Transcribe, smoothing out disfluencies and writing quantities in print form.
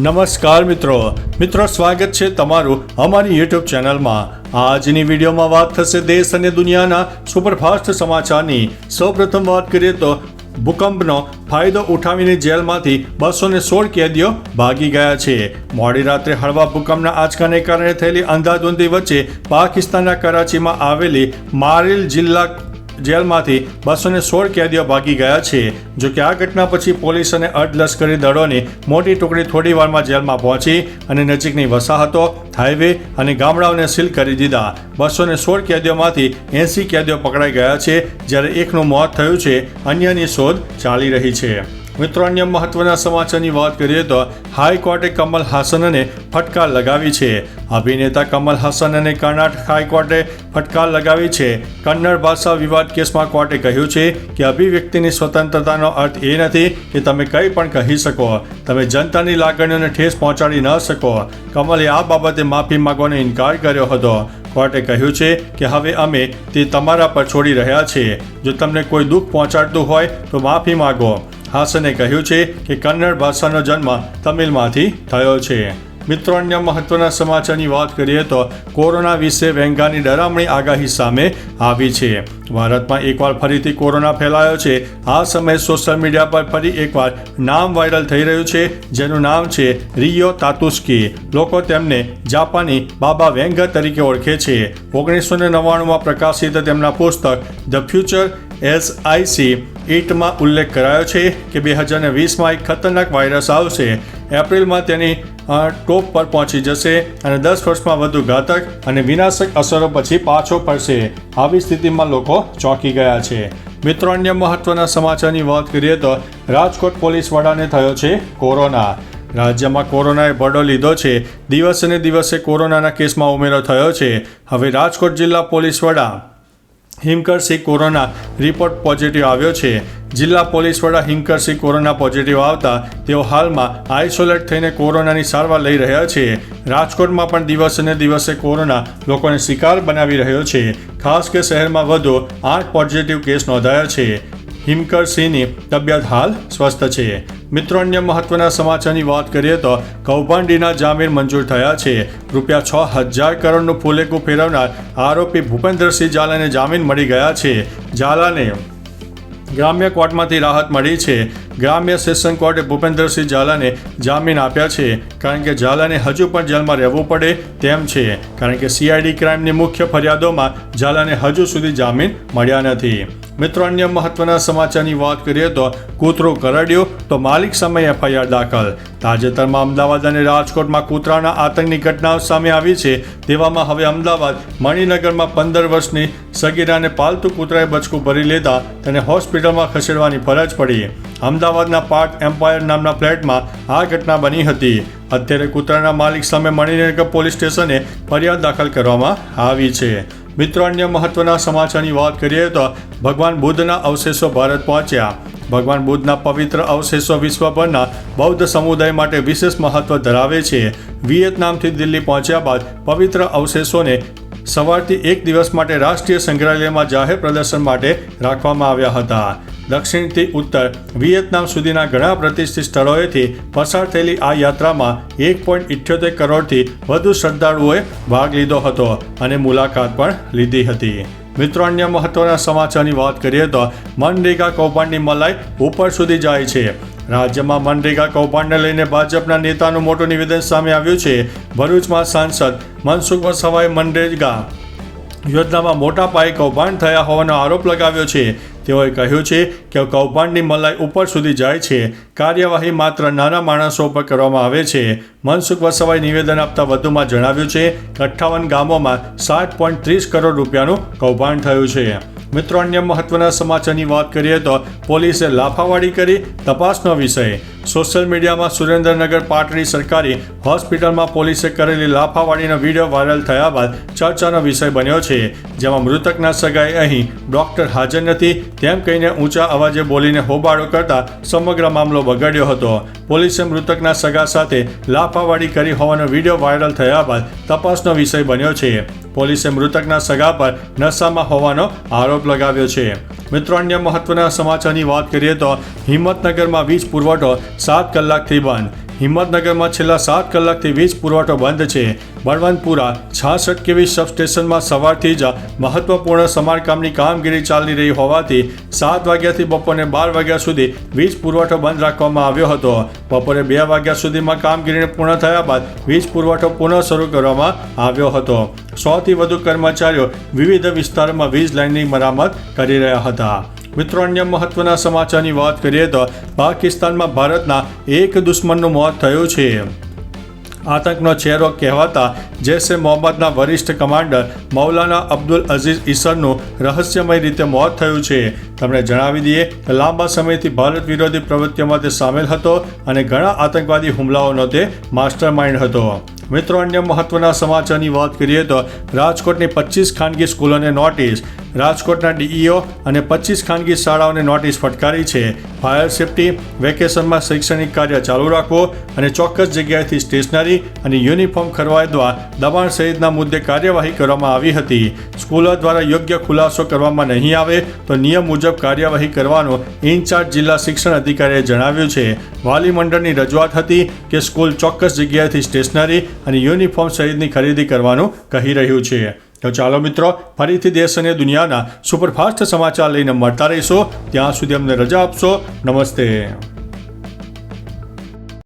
નમસ્કાર મિત્રો સ્વાગત છે તમારું અમારી યુટ્યુબ ચેનલમાં। આજની વિડીયોમાં વાત થશે દેશ અને દુનિયાના સુપરફાસ્ટ સમાચારની। સૌપ્રથમ વાત કરીએ તો ભૂકંપનો ફાયદો ઉઠાવીને જેલમાંથી 216 કેદીઓ ભાગી ગયા છે। મોડી રાત્રે હળવા ભૂકંપના આંચકાને કારણે થયેલી અંધાધૂંધી વચ્ચે પાકિસ્તાનના કરાચીમાં આવેલી મારિલ જિલ્લા જેલમાંથી 216 કેદીઓ ભાગી ગયા છે। જો કે આ ઘટના પછી પોલીસ અને અર્ધલશ્કરી દળોની મોટી ટુકડી થોડી વારમાં જેલમાં પહોંચી અને નજીકની વસાહતો, હાઈવે અને ગામડાઓને સીલ કરી દીધા। 216 કેદીઓમાંથી 80 કેદીઓ પકડાઈ ગયા છે, જ્યારે એકનું મોત થયું છે, અન્યની શોધ ચાલી રહી છે। મિત્રો, અન્ય મહત્વના સમાચારની વાત કરીએ તો હાઈકોર્ટે કમલ હાસનને ફટકાર લગાવી છે। અભિનેતા કમલ હાસનને કર્ણાટક હાઈકોર્ટે ફટકાર લગાવી છે। કન્નડ ભાષા વિવાદ કેસમાં કોર્ટે કહ્યું છે કે અભિવ્યક્તિની સ્વતંત્રતાનો અર્થ એ નથી કે તમે કંઈ પણ કહી શકો, તમે જનતાની લાગણીઓને ઠેસ પહોંચાડી ન શકો। કમલે આ બાબતે માફી માંગવાનો ઇનકાર કર્યો હતો। કોર્ટે કહ્યું છે કે હવે અમે તે તમારા પર છોડી રહ્યા છીએ। જો તમને કોઈ દુઃખ પહોંચાડતું હોય તો માફી માંગો। હાસને કહ્યું છે કે કન્નડ ભાષાનો જન્મ તમિલમાંથી થયો છે। મિત્રો, અન્ય મહત્વના સમાચારની વાત કરીએ તો કોરોના વિશે વેંગાની ડરામણી આગાહી સામે આવી છે। ભારતમાં એકવાર ફરીથી કોરોના ફેલાયો છે। આ સમયે સોશિયલ મીડિયા પર ફરી એકવાર નામ વાયરલ થઈ રહ્યું છે, જેનું નામ છે રિયો તાતુસ્કી। લોકો તેમને જાપાની બાબા વેંગા તરીકે ઓળખે છે। 1999માં પ્રકાશિત તેમના પુસ્તક the future as I see ઇટમાં ઉલ્લેખ કરાયો છે કે 2020માં એક ખતરનાક વાયરસ આવશે। એપ્રિલમાં તેની ટોપ પર પહોંચી જશે અને 10 વર્ષમાં વધુ ઘાતક અને વિનાશક અસરો પછી પાછો ફરશે। આવી સ્થિતિમાં લોકો ચોંકી ગયા છે। મિત્રો, અન્ય મહત્વના સમાચારની વાત કરીએ તો રાજકોટ પોલીસ વડાને થયો છે કોરોના। રાજ્યમાં કોરોનાએ ભરડો લીધો છે। દિવસે ને દિવસે કોરોનાના કેસમાં ઉમેરો થયો છે। હવે રાજકોટ જિલ્લા પોલીસ વડા હિમકરસિંહ કોરોના રિપોર્ટ પોઝિટિવ આવ્યો છે। જિલ્લા પોલીસ વડા હિમકરસિંહ કોરોના પોઝિટિવ આવતા તેઓ હાલમાં આઇસોલેટ થઈને કોરોનાની સારવાર લઈ રહ્યા છે। રાજકોટમાં પણ દિવસે ને દિવસે કોરોના લોકોને શિકાર બનાવી રહ્યો છે। ખાસ કે શહેરમાં વધુ 8 પોઝિટિવ કેસ નોંધાયા છે। હિમકરસિંહની તબિયત હાલ સ્વસ્થ છે। મિત્રો, અન્ય મહત્વના સમાચારની વાત કરીએ તો કૌભાંડીના જામીન મંજૂર થયા છે। ₹6000 કરોડનું ફૂલેકું ફેરવનાર આરોપી ભૂપેન્દ્રસિંહ ઝાલાને જામીન મળી ગયા છે। ઝાલાને ગ્રામ્ય કોર્ટમાંથી રાહત મળી છે। ગ્રામ્ય સેશન કોર્ટે ભૂપેન્દ્રસિંહ ઝાલાને જામીન આપ્યા છે, કારણ કે ઝાલાને હજુ પણ જેલમાં રહેવું પડે તેમ છે, કારણ કે CID ક્રાઇમની મુખ્ય ફરિયાદોમાં ઝાલાને હજુ સુધી જામીન મળ્યા નથી। મિત્રો, અન્ય મહત્વના સમાચારની વાત કરીએ તો કૂતરું કરડ્યું તો માલિક સામે FIR દાખલ। તાજેતરમાં અમદાવાદ અને રાજકોટમાં કૂતરાના આતંકની ઘટનાઓ સામે આવી છે। તેવામાં હવે અમદાવાદ મણિનગરમાં 15 વર્ષની સગીરાને પાલતુ કૂતરાએ બચકું ભરી લેતા તેને હોસ્પિટલમાં ખસેડવાની ફરજ પડી। અમદાવાદના પાર્ક એમ્પાયર નામના ફ્લેટમાં આ ઘટના બની હતી। અત્યારે કૂતરાના માલિક સામે મણિનગર પોલીસ સ્ટેશને ફરિયાદ દાખલ કરવામાં આવી છે। મિત્રો, અન્ય મહત્વના સમાચારની વાત કરીએ તો ભગવાન બુદ્ધના અવશેષો ભારત પહોંચ્યા। ભગવાન બુદ્ધના પવિત્ર અવશેષો વિશ્વભરના બૌદ્ધ સમુદાય માટે વિશેષ મહત્વ ધરાવે છે। વિયેતનામથી દિલ્હી પહોંચ્યા બાદ પવિત્ર અવશેષોને સવારથી એક દિવસ માટે રાષ્ટ્રીય સંગ્રહાલયમાં જાહેર પ્રદર્શન માટે રાખવામાં આવ્યા હતા। દક્ષિણથી ઉત્તર વિયેતનામ સુધીના ઘણા પ્રતિષ્ઠિત સ્થળોએથી પસાર થયેલી આ યાત્રામાં 1.78 કરોડથી વધુ શ્રદ્ધાળુઓએ ભાગ લીધો હતો અને મુલાકાત પણ લીધી હતી। મિત્રો, અન્ય મહત્વના સમાચારની વાત કરીએ તો મનરેગા કૌભાંડની મલાઈ ઉપર સુધી જાય છે। રાજ્યમાં મનરેગા કૌભાંડને લઈને ભાજપના નેતાનું મોટું નિવેદન સામે આવ્યું છે। ભરૂચમાં સાંસદ મનસુખ વસાવાએ મનરેગા યોજનામાં મોટા પાયે કૌભાંડ થયા હોવાનો આરોપ લગાવ્યો છે। તેઓએ કહ્યું છે કે કૌભાંડની મલાઈ ઉપર સુધી જાય છે। કાર્યવાહી માત્ર નાના માણસો પર કરવામાં આવે છે। મનસુખ વસાવાએ નિવેદન આપતા વધુમાં જણાવ્યું છે કે 58 ગામોમાં 7.30 કરોડ રૂપિયાનું કૌભાંડ થયું છે। મિત્રો, અન્ય મહત્વના સમાચારની વાત કરીએ તો પોલીસે લાફાવાડી કરી તપાસનો વિષય। સોશિયલ મીડિયામાં સુરેન્દ્રનગર પાટડી સરકારી હોસ્પિટલમાં પોલીસે કરેલી લાફાવાડીનો વિડીયો વાયરલ થયા બાદ ચર્ચાનો વિષય બન્યો છે। જેમાં મૃતકના સગાએ અહીં ડૉક્ટર હાજર નથી તેમ કહીને ઊંચા અવાજે બોલીને હોબાળો કરતા સમગ્ર મામલો બગડ્યો હતો। પોલીસે મૃતકના સગા સાથે લાફાવાડી કરી હોવાનો વિડીયો વાયરલ થયા બાદ તપાસનો વિષય બન્યો છે। પોલીસે મૃતકના સગા પર નશામાં હોવાનો આરોપ લગાવ્યો છે। મિત્રો, અન્ય મહત્વના સમાચારની વાત કરીએ તો હિંમતનગરમાં વીજ પુરવઠો 7 કલાકથી બંધ। હિંમતનગરમાં છેલ્લા 7 કલાકથી વીજ પુરવઠો બંધ છે. બળવંતપુરા 66 kV સબસ્ટેશનમાં સવારથી જ મહત્વપૂર્ણ સમારકામની કામગીરી ચાલી રહી હોવાથી 7 વાગ્યાથી બપોરે 12 વાગ્યા સુધી વીજ પુરવઠો બંધ રાખવામાં આવ્યો હતો. બપોરે 2 વાગ્યા સુધીમાં કામગીરીને પૂર્ણ થયા બાદ વીજ પુરવઠો પુનઃ શરૂ કરવામાં આવ્યો હતો. 100થી વધુ કર્મચારીઓ વિવિધ વિસ્તારોમાં વીજ લાઇનની મરામત કરી રહ્યા હતા. મિત્રો, અન્ય મહત્વના સમાચારની વાત કરીએ તો પાકિસ્તાનમાં ભારતના એક દુશ્મનનું મોત થયું છે. આતંકનો ચહેરો કહેવાતા જૈશ-એ મોહમ્મદના વરિષ્ઠ કમાન્ડર મૌલાના અબ્દુલ અઝીઝ ઈસરનું રહસ્યમય રીતે મોત થયું છે. તમને જણાવી દઈએ કે લાંબા સમયથી ભારત વિરોધી પ્રવૃત્તિઓમાં તે સામેલ હતો અને ઘણા આતંકવાદી હુમલાઓનો તે માસ્ટર માઇન્ડ હતો. મિત્રો, અન્ય મહત્વના સમાચારની વાત કરીએ તો રાજકોટની 25 ખાનગી સ્કૂલોને નોટિસ. રાજકોટના ડીઈઓ અને 25 ખાનગી શાળાઓને નોટિસ ફટકારી છે. ફાયર સેફટી, વેકેશનમાં શૈક્ષણિક કાર્ય ચાલુ રાખવો અને ચોક્કસ જગ્યાએથી સ્ટેશનરી અને યુનિફોર્મ ખરીદવા દબાણ સહિતના મુદ્દે કાર્યવાહી કરવામાં આવી હતી. સ્કૂલો દ્વારા યોગ્ય ખુલાસો કરવામાં નહીં આવે તો નિયમ મુજબ કાર્યવાહી કરવાનું ઇન્ચાર્જ જિલ્લા શિક્ષણ અધિકારીએ જણાવ્યું છે. વાલી મંડળની રજૂઆત હતી કે સ્કૂલ ચોક્કસ જગ્યાએથી સ્ટેશનરી અને યુનિફોર્મ સહિતની ખરીદી કરવાનું કહી રહ્યું છે. તો ચાલો મિત્રો, ફરીથી દેશ અને દુનિયાના સુપરફાસ્ટ સમાચાર લઈને મળતા રહીશો. ત્યાં સુધી અમને રજા આપશો. નમસ્તે.